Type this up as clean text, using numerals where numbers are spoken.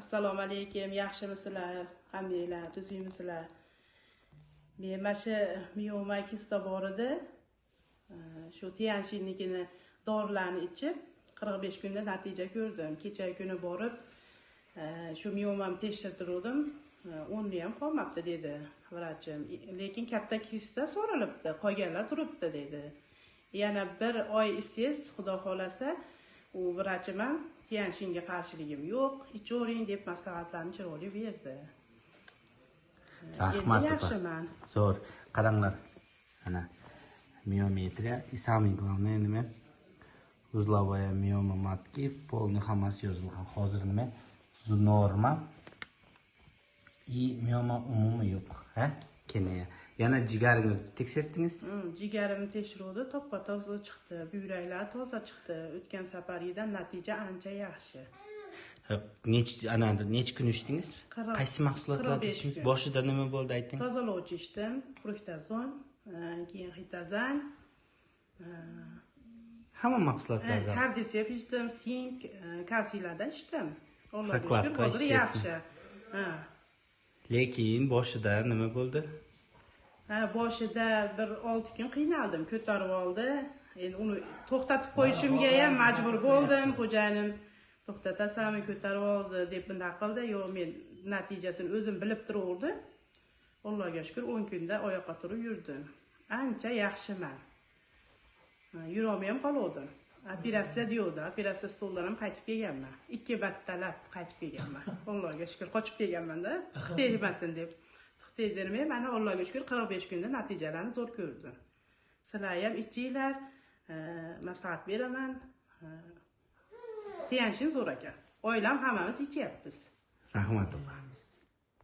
Assalomu alaykum, yaxshimisizlar? Qandaylar, tuzingmisizlar? Men mana shu miyoma kista bor edi. Shu Tianshinnikini dorilarni ichib 45 kunda natija ko'rdim. Kecha kuni borib, shu miyomamni tekshirtirdim. 10 ni ham qolmabdi dedi vrachim. Lekin katta kista so'ralibdi, qolganlar turibdi dedi. Yana bir oy ichsangiz, Xudo xolasa, u vrachim ham Tianshinga qarshiligim yo'q, ichavering deb maslahatlarni chiroyli berdi. Rahmat. Yaxshiman. Zo'r. Qaranglar. Ana miometriya и самое главное nima? Узловая миома матки, полный hammasi yozilgan. Hozir nima? Norma и miyoma umumiy yo'q, ha? Kenaya. Yana jigaringizni tekshirdingiz? Jigarimni tekshiruvdi, to'ppa-toza chiqdi. Buyraklar toza chiqdi. O'tgan safargidan natija ancha yaxshi. Necha kun ichdingiz? Qaysi mahsulotlarni ichdingiz? Boshida nima bo'ldi ayting? Tozalovchi ichdim, fruktazon, keyin hitazan, hamma mahsulotlardan. Kardisep ichdim, sink, kalsiylardan ichdim. Allohga shukr, hozir yaxshi. Lekin boshida nima bo'ldi? Boshida bir 6 kun qiynaldim, ko'tarib oldi. Endi uni to'xtatib qo'yishimga ham majbur bo'ldim. Xo'jayinim to'xtatasanmi, ko'tarib oldi deb bunday qildi. Yo'q, men natijasini o'zim bilib turaverdim. Allohga shukr 10 kunda oyoqqa turib yurdim. Ancha yaxshiman. Yurolmay ham qoldim. Operatsiya deydi. Operatsiya stoldan ham qaytib kelganman. 2 battalab qaytib kelganman. Allohga shukr qochib kelganman-da, tegmasin deb. Tegdirmay, mana Allohga shukr 45 kunda natijalarni zo'r ko'rdim. Sizlar ham ichinglar, maslahat beraman. Tianshin zo'r ekan. Oilam hammamiz ichyapmiz. Rahmat opa.